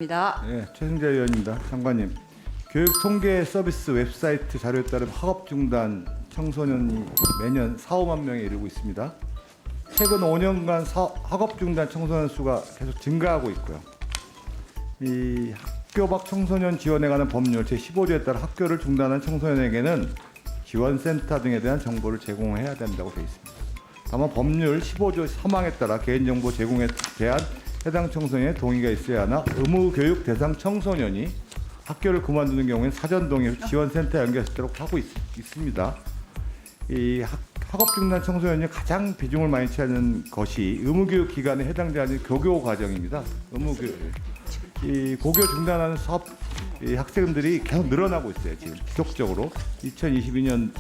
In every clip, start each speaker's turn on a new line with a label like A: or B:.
A: 네, 최승재 의원입니다. 장관님, 교육통계 서비스 웹사이트 자료에 따르면 학업 중단 청소년이 매년 4, 5만 명에 이르고 있습니다. 최근 5년간 학업 중단 청소년 수가 계속 증가하고 있고요. 이 학교 밖 청소년 지원에 관한 법률 제15조에 따라 학교를 중단한 청소년에게는 지원센터 등에 대한 정보를 제공해야 된다고 되어 있습니다. 다만 법률 15조 3항에 따라 개인정보 제공에 대한 해당 청소년의 동의가 있어야 하나 의무교육 대상 청소년이 학교를 그만두는 경우에는 사전 동의 지원센터에 연결하도록 하고 있습니다. 이 학업 중단 청소년이 가장 비중을 많이 차지하는 것이 의무교육 기관에 해당되는 교교 과정입니다. 의무교육. 이 고교 중단하는 이 학생들이 계속 늘어나고 있어요. 지금 지속적으로 2021년에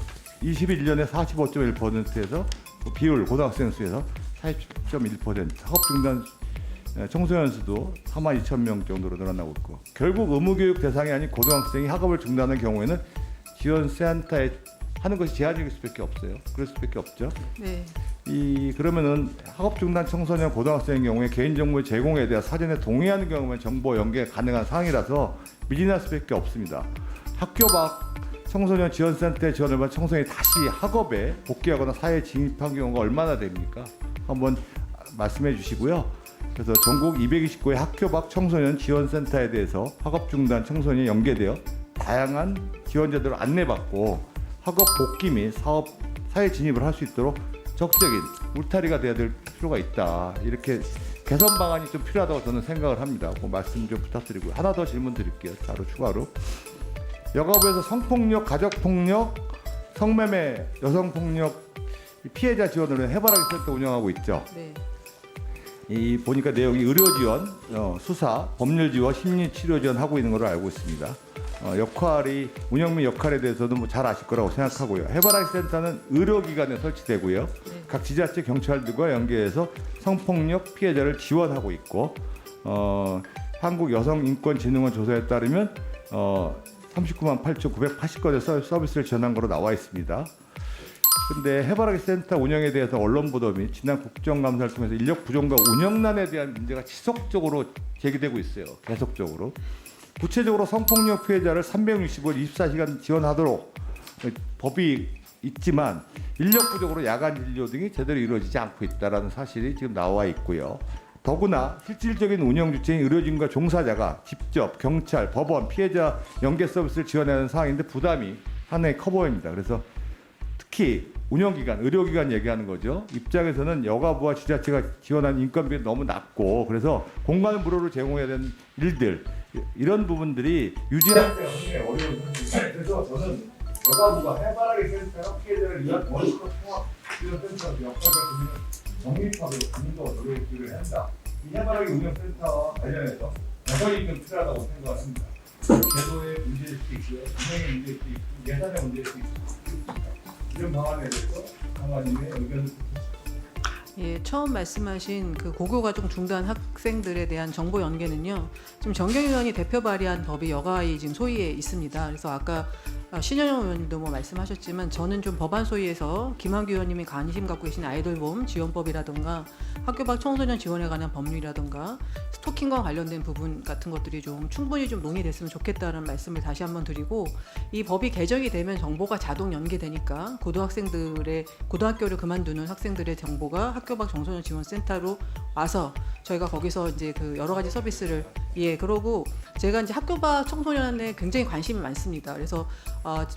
A: 45.1%에서 비율 고등학생 수에서 40.1% 학업 중단 청소년 수도 42,000명 정도로 늘어나고 있고, 결국 의무교육 대상이 아닌 고등학생이 학업을 중단하는 경우에는 지원센터에 하는 것이 제한적일 수밖에 없어요. 그럴 수밖에 없죠.
B: 네.
A: 그러면은 학업 중단 청소년 고등학생의 경우에 개인정보 제공에 대해 사전에 동의하는 경우면 정보 연계 가능한 상황이라서 미진할 수밖에 없습니다. 학교 밖 청소년 지원센터에 지원을 받은 청소년이 다시 학업에 복귀하거나 사회에 진입한 경우가 얼마나 됩니까? 한번 말씀해 주시고요. 그래서 전국 229의 학교 밖 청소년 지원센터에 대해서 학업 중단 청소년이 연계되어 다양한 지원 제도를 안내받고 학업 복귀 및 사회 진입을 할 수 있도록 적극적인 울타리가 되어야 될 필요가 있다. 이렇게 개선 방안이 좀 필요하다고 저는 생각을 합니다. 그 말씀 좀 부탁드리고요. 하나 더 질문 드릴게요. 추가로. 여가부에서 성폭력, 가족폭력, 성매매, 여성폭력 피해자 지원을 해바라기 센터 운영하고 있죠.
B: 네.
A: 이 보니까 내용이 의료 지원, 수사, 법률 지원, 심리 치료 지원 하고 있는 걸로 알고 있습니다. 운영민 역할에 대해서도 뭐 잘 아실 거라고 생각하고요. 해바라기 센터는 의료기관에 설치되고요.
B: 네.
A: 각 지자체 경찰들과 연계해서 성폭력 피해자를 지원하고 있고, 한국여성인권진흥원 조사에 따르면 39만 8,980건의 서비스를 지원한 거로 나와 있습니다. 근데 해바라기 센터 운영에 대해서 언론 보도 및 지난 국정감사를 통해서 인력 부족과 운영난에 대한 문제가 지속적으로 제기되고 있어요. 계속적으로. 구체적으로 성폭력 피해자를 365일 24시간 지원하도록 법이 있지만 인력 부족으로 야간 진료 등이 제대로 이루어지지 않고 있다는 사실이 지금 나와 있고요. 더구나 실질적인 운영 주체인 의료진과 종사자가 직접 경찰, 법원, 피해자 연계 서비스를 지원해야 하는 상황인데 부담이 상당히 커 보입니다. 그래서 특히 운영기관, 의료기관 얘기하는 거죠. 입장에서는 여가부와 지자체가 지원한 인건비가 너무 낮고, 그래서 공간을 무료로 제공해야 되는 일들, 이런 부분들이 유지하는 데 굉장히 어려운 부분입니다. 그래서 저는 여가부가 해바라기 센터와 피해자를 위한 원스톱 통합 지원센터 역할을 정립하도록 좀더 노력을 한다. 이 해바라기 운영센터와 관련해서 개선이 좀 필요하다고 생각합니다. 제도의 문제일 수도 있고요, 운영의 문제일 수도 있고, 예산의 문제일 수도 있습니다. 이런 방안에 대해서 장관님의 의견을
B: 예, 처음 말씀하신 그 고교과정 중단 학생들에 대한 정보 연계는요. 지금 정경희 의원이 대표 발의한 법이 여가의 지금 소위에 있습니다. 그래서 아까 신현영 의원님도 뭐 말씀하셨지만 저는 좀 법안 소위에서 김한규 의원님이 관심 갖고 계신 아이돌봄 지원법이라든가 학교 밖 청소년 지원에 관한 법률이라든가 스토킹과 관련된 부분 같은 것들이 좀 충분히 좀 논의됐으면 좋겠다는 말씀을 다시 한번 드리고, 이 법이 개정이 되면 정보가 자동 연계되니까 고등학교를 그만두는 학생들의 정보가 학교 밖 청소년 지원센터로 와서 저희가 거기서 이제 그 여러 가지 서비스를 그러고 제가 이제 학교 밖 청소년에 굉장히 관심이 많습니다. 그래서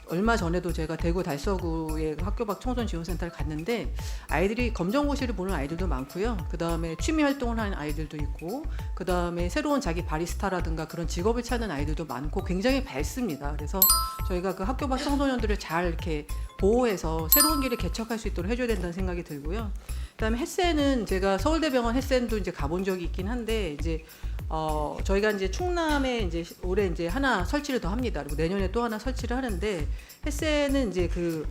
B: 얼마 전에도 제가 대구 달서구의 학교 밖 청소년 지원센터를 갔는데 아이들이 검정고시를 보는 아이들도 많고요. 그 다음에 취미 활동을 하는 아이들도 있고, 그 다음에 새로운 자기 바리스타라든가 그런 직업을 찾는 아이들도 많고 굉장히 밝습니다. 그래서 저희가 그 학교 밖 청소년들을 잘 이렇게 보호해서 새로운 길을 개척할 수 있도록 해줘야 된다는 생각이 들고요. 그다음에 햇센은 제가 서울대병원 햇센도 이제 가본 적이 있긴 한데 이제 저희가 이제 충남에 이제 올해 이제 하나 설치를 더 합니다. 그리고 내년에 또 하나 설치를 하는데 햇센은 이제 그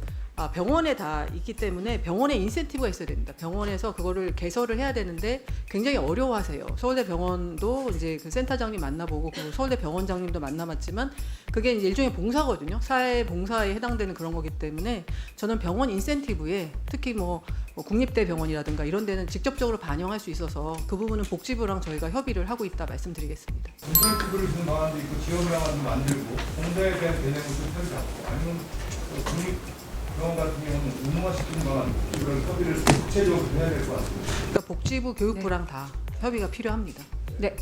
B: 병원에 다 있기 때문에 병원에 인센티브가 있어야 됩니다. 병원에서 그거를 개설을 해야 되는데 굉장히 어려워하세요. 서울대병원도 이제 그 센터장님 만나보고 그 서울대 병원장님도 만나봤지만 그게 이제 일종의 봉사거든요. 사회 봉사에 해당되는 그런 거기 때문에 저는 병원 인센티브에 특히 뭐 국립대 병원이라든가 이런 데는 직접적으로 반영할 수 있어서 그 부분은 복지부랑 저희가 협의를 하고 있다 말씀드리겠습니다.
A: 인센티브를 주는 방안도 있고 지원 방안도 만들고 공사에 대한 개념을 좀 새로 잡고 아니면 국립병원 같은 경우는 의무화시키는 방안 이런 협의를 구체적으로 해야 될 것 같습니다.
B: 그러니까 복지부 교육부랑 다 협의가 필요합니다.
C: 네.